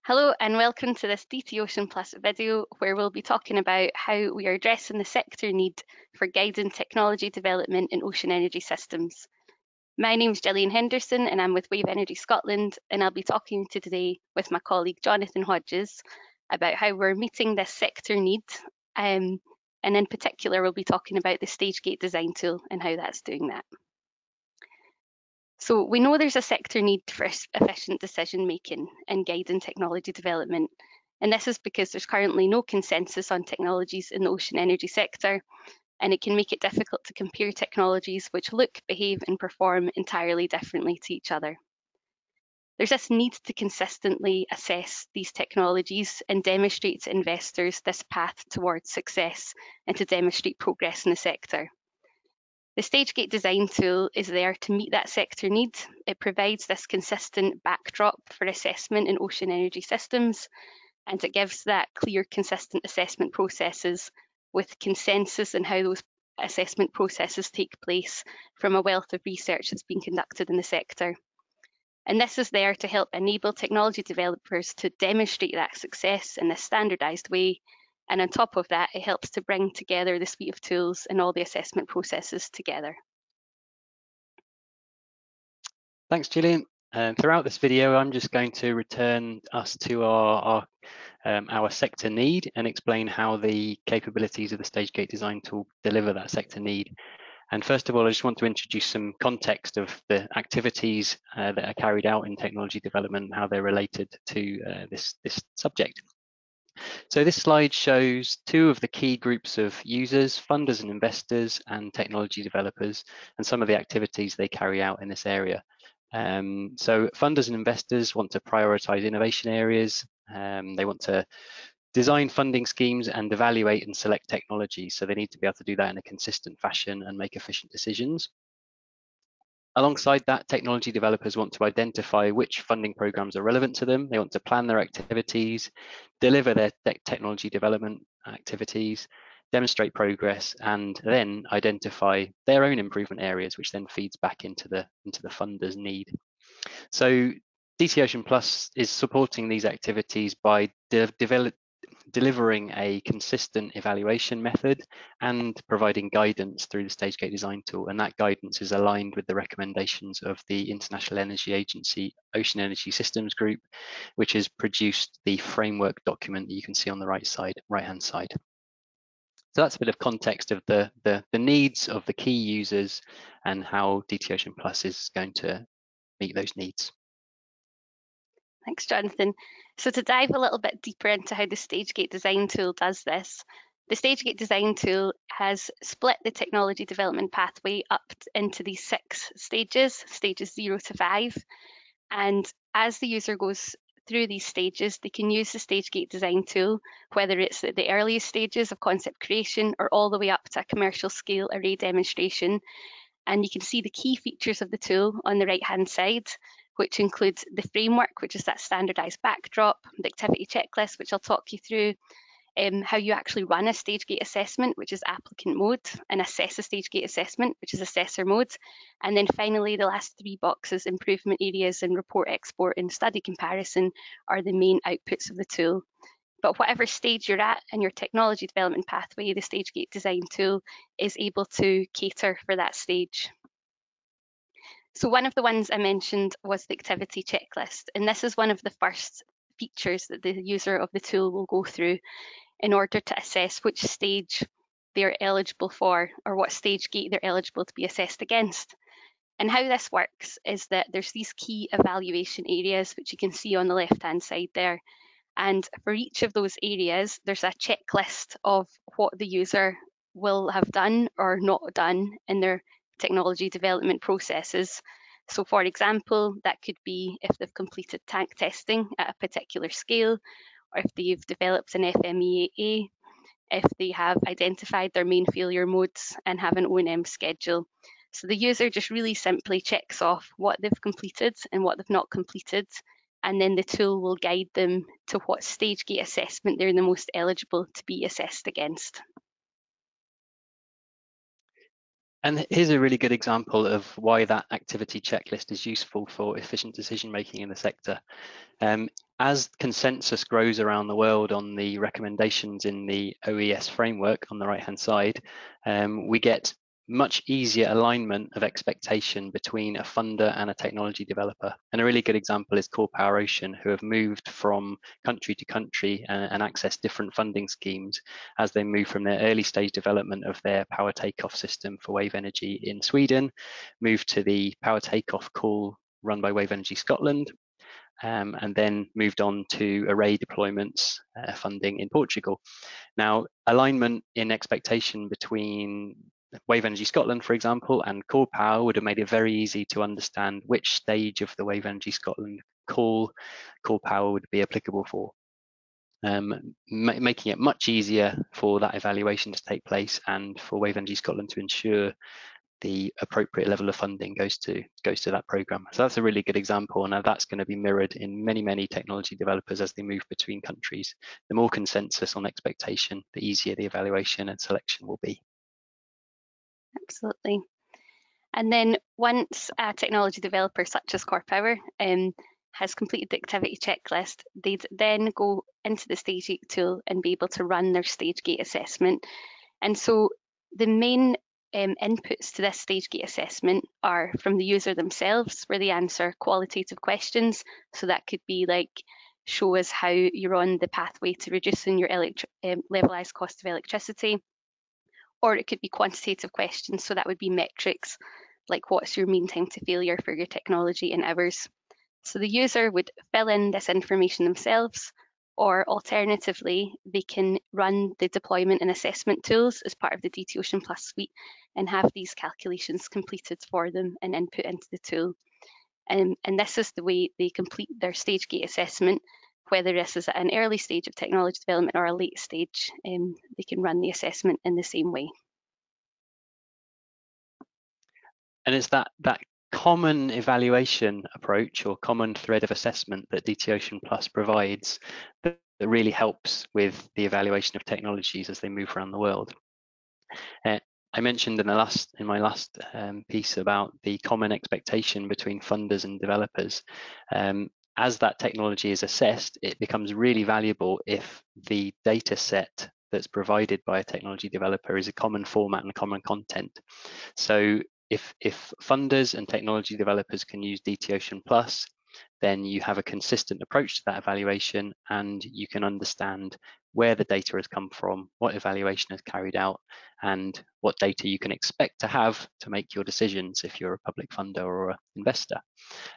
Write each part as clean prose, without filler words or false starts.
Hello and welcome to this DTOceanPlus video where we'll be talking about how we are addressing the sector need for guiding technology development in ocean energy systems. My name is Jillian Henderson and I'm with Wave Energy Scotland, and I'll be talking today with my colleague Jonathan Hodges about how we're meeting this sector need, and in particular we'll be talking about the Stagegate design tool and how that's doing that. So we know there's a sector need for efficient decision making and guiding technology development. And this is because there's currently no consensus on technologies in the ocean energy sector, and it can make it difficult to compare technologies which look, behave, and perform entirely differently to each other. There's this need to consistently assess these technologies and demonstrate to investors this path towards success and to demonstrate progress in the sector. The Stagegate design tool is there to meet that sector need. It provides this consistent backdrop for assessment in ocean energy systems, and it gives that clear, consistent assessment processes with consensus in how those assessment processes take place from a wealth of research that's been conducted in the sector. And this is there to help enable technology developers to demonstrate that success in a standardized way. And on top of that, it helps to bring together the suite of tools and all the assessment processes together. Thanks, Jillian. Throughout this video, I'm just going to return us to our sector need and explain how the capabilities of the Stagegate design tool deliver that sector need. And first of all, I just want to introduce some context of the activities that are carried out in technology development and how they're related to this subject. So this slide shows two of the key groups of users, funders and investors, and technology developers, and some of the activities they carry out in this area. So funders and investors want to prioritize innovation areas. They want to design funding schemes and evaluate and select technology. So they need to be able to do that in a consistent fashion and make efficient decisions. Alongside that, technology developers want to identify which funding programs are relevant to them. They want to plan their activities, deliver their technology development activities, demonstrate progress, and then identify their own improvement areas, which then feeds back into the funders' need. So DTOceanPlus is supporting these activities by delivering a consistent evaluation method and providing guidance through the Stagegate design tool. And that guidance is aligned with the recommendations of the International Energy Agency Ocean Energy Systems Group, which has produced the framework document that you can see on the right-hand side. So that's a bit of context of the needs of the key users and how DTOceanPlus is going to meet those needs. Thanks, Jonathan. So to dive a little bit deeper into how the Stagegate design tool does this, the Stagegate design tool has split the technology development pathway up into these 6 stages, stages 0 to 5. And as the user goes through these stages, they can use the Stagegate design tool, whether it's at the earliest stages of concept creation or all the way up to a commercial scale array demonstration. And you can see the key features of the tool on the right-hand side, which includes the framework, which is that standardized backdrop, the activity checklist, which I'll talk you through, how you actually run a Stagegate assessment, which is applicant mode, and assess a Stagegate assessment, which is assessor mode. And then finally, the last 3 boxes, improvement areas and report export and study comparison, are the main outputs of the tool. But whatever stage you're at in your technology development pathway, the Stagegate design tool is able to cater for that stage. So one of the ones I mentioned was the activity checklist, and this is one of the first features that the user of the tool will go through in order to assess which stage they're eligible for or what stage gate they're eligible to be assessed against. And how this works is that there's these key evaluation areas, which you can see on the left-hand side there. And for each of those areas, there's a checklist of what the user will have done or not done in their technology development processes. So for example, that could be if they've completed tank testing at a particular scale, or if they've developed an FMEA, if they have identified their main failure modes and have an O&M schedule. So the user just really simply checks off what they've completed and what they've not completed, and then the tool will guide them to what Stagegate assessment they're the most eligible to be assessed against. And here's a really good example of why that activity checklist is useful for efficient decision making in the sector. As consensus grows around the world on the recommendations in the OES framework on the right-hand side, we get much easier alignment of expectation between a funder and a technology developer. And a really good example is Core Power Ocean, who have moved from country to country and access different funding schemes as they move from their early stage development of their power takeoff system for wave energy in Sweden, moved to the power takeoff call run by Wave Energy Scotland, and then moved on to array deployments funding in Portugal. Now, alignment in expectation between Wave Energy Scotland, for example, and Core Power would have made it very easy to understand which stage of the Wave Energy Scotland call Core Power would be applicable for. Making it much easier for that evaluation to take place and for Wave Energy Scotland to ensure the appropriate level of funding goes to that program. So that's a really good example, and that's going to be mirrored in many technology developers as they move between countries. The more consensus on expectation, the easier the evaluation and selection will be. Absolutely. And then once a technology developer such as Core Power has completed the activity checklist, they'd then go into the Stagegate tool and be able to run their Stagegate assessment. And so the main inputs to this Stagegate assessment are from the user themselves, where they answer qualitative questions. So that could be like, show us how you're on the pathway to reducing your levelized cost of electricity. Or it could be quantitative questions. So that would be metrics, like what's your mean time to failure for your technology in hours. So the user would fill in this information themselves, or alternatively, they can run the deployment and assessment tools as part of the DTOceanPlus suite and have these calculations completed for them and input into the tool. And this is the way they complete their Stagegate assessment, whether this is at an early stage of technology development or a late stage, they can run the assessment in the same way. And it's that common evaluation approach or common thread of assessment that DTOceanPlus provides that really helps with the evaluation of technologies as they move around the world. I mentioned in my last piece about the common expectation between funders and developers. As that technology is assessed, it becomes really valuable if the data set that's provided by a technology developer is a common format and common content. So if funders and technology developers can use DTOceanPlus, then you have a consistent approach to that evaluation and you can understand where the data has come from, what evaluation is carried out, and what data you can expect to have to make your decisions if you're a public funder or an investor.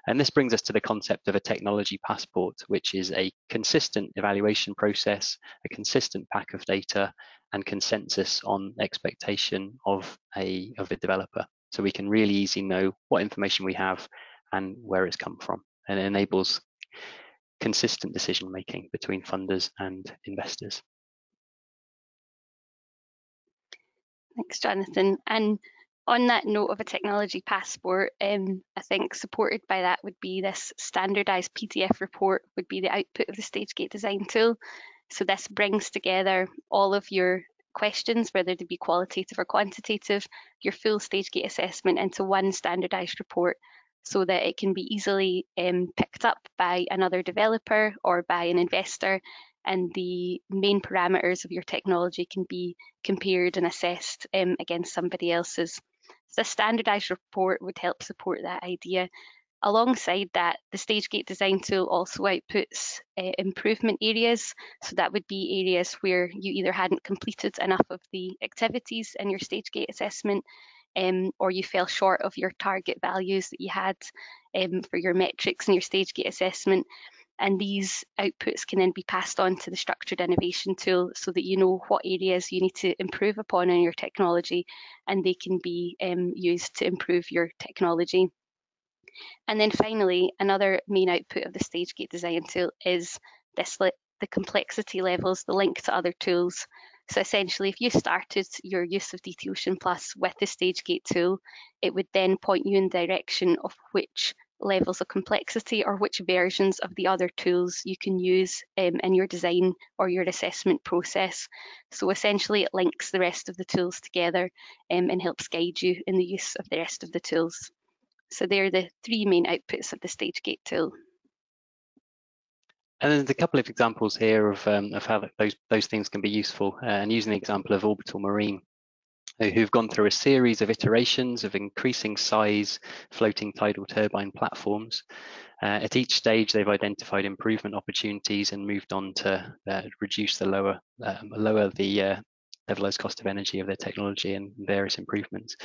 And this brings us to the concept of a technology passport, which is a consistent evaluation process, a consistent pack of data, and consensus on expectation of a developer. So we can really easily know what information we have and where it's come from. And it enables consistent decision making between funders and investors. Thanks, Jonathan. And on that note of a technology passport, I think supported by that would be this standardized PDF report would be the output of the Stagegate design tool. So this brings together all of your questions, whether they be qualitative or quantitative, your full Stagegate assessment into one standardized report so that it can be easily picked up by another developer or by an investor, and the main parameters of your technology can be compared and assessed against somebody else's. So this standardized report would help support that idea. Alongside that, the Stagegate design tool also outputs improvement areas. So that would be areas where you either hadn't completed enough of the activities in your Stagegate assessment, or you fell short of your target values that you had for your metrics in your Stagegate assessment. And these outputs can then be passed on to the structured innovation tool so that you know what areas you need to improve upon in your technology, and they can be used to improve your technology. And then finally, another main output of the Stagegate design tool is the complexity levels, the link to other tools. So essentially, if you started your use of DTOceanPlus with the Stagegate tool, it would then point you in the direction of which levels of complexity or which versions of the other tools you can use in your design or your assessment process. So essentially it links the rest of the tools together and helps guide you in the use of the rest of the tools. So they're the three main outputs of the Stagegate tool. And there's a couple of examples here of how those things can be useful, and using the example of Orbital Marine, who've gone through a series of iterations of increasing size floating tidal turbine platforms. At each stage, they've identified improvement opportunities and moved on to reduce the lower the levelized cost of energy of their technology and various improvements.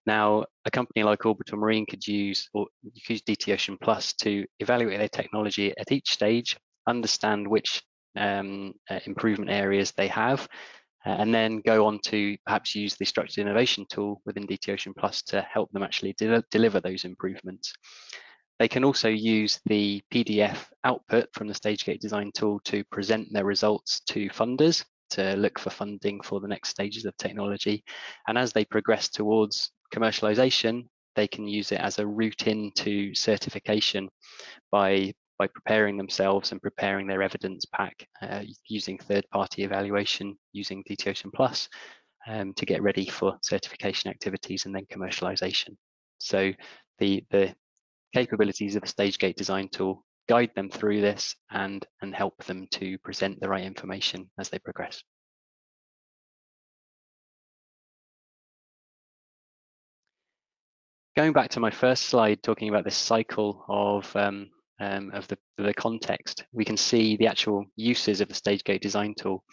Now, a company like Orbital Marine could use DTOceanPlus to evaluate their technology at each stage, understand which improvement areas they have, and then go on to perhaps use the structured innovation tool within DTOceanPlus to help them actually deliver those improvements. They can also use the PDF output from the Stagegate design tool to present their results to funders to look for funding for the next stages of technology. And as they progress towards commercialization, they can use it as a route into certification by preparing themselves and preparing their evidence pack using third-party evaluation using DTOceanPlus to get ready for certification activities and then commercialization. So the capabilities of the Stagegate design tool guide them through this and help them to present the right information as they progress. Going back to my first slide, talking about this cycle of the context, we can see the actual uses of the Stagegate design tool.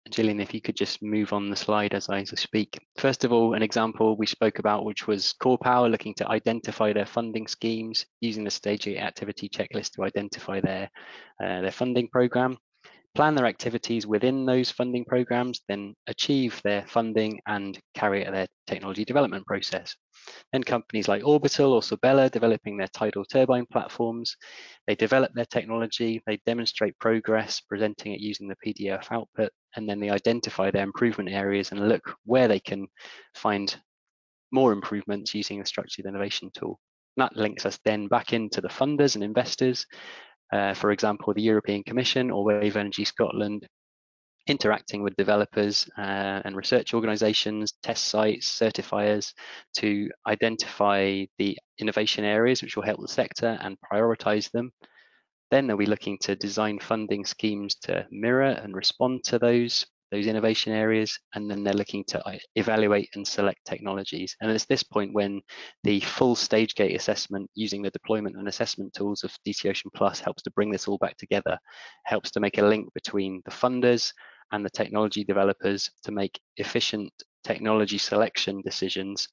Jillian, if you could just move on the slide as I speak. First of all, an example we spoke about, which was Core Power looking to identify their funding schemes using the Stagegate activity checklist to identify their funding program, plan their activities within those funding programs, then achieve their funding and carry out their technology development process. Then companies like Orbital or Sobella developing their tidal turbine platforms. They develop their technology, they demonstrate progress, presenting it using the PDF output, and then they identify their improvement areas and look where they can find more improvements using the structured innovation tool. And that links us then back into the funders and investors. For example, the European Commission or Wave Energy Scotland, interacting with developers and research organizations, test sites, certifiers to identify the innovation areas which will help the sector and prioritize them. Then they'll be looking to design funding schemes to mirror and respond to those innovation areas, and then they're looking to evaluate and select technologies. And it's this point when the full Stagegate assessment using the deployment and assessment tools of DTOceanPlus helps to bring this all back together, helps to make a link between the funders and the technology developers to make efficient technology selection decisions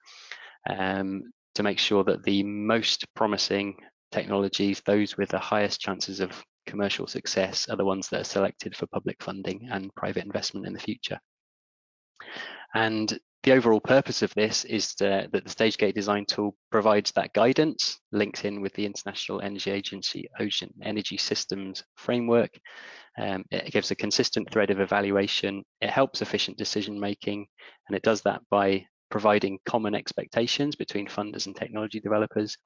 to make sure that the most promising technologies, those with the highest chances of commercial success, are the ones that are selected for public funding and private investment in the future. And the overall purpose of this is that the Stagegate design tool provides that guidance, links in with the International Energy Agency Ocean Energy Systems Framework. It gives a consistent thread of evaluation. It helps efficient decision making, and it does that by providing common expectations between funders and technology developers.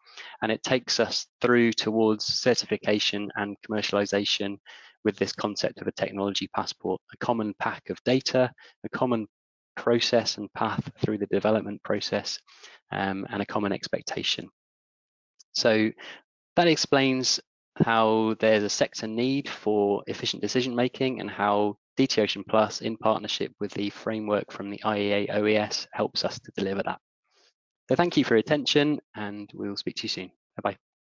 And it takes us through towards certification and commercialization with this concept of a technology passport, a common pack of data, a common process and path through the development process, and a common expectation. So that explains how there's a sector need for efficient decision making and how DTOceanPlus, in partnership with the framework from the IEA OES, helps us to deliver that. So thank you for your attention, and we'll speak to you soon. Bye-bye.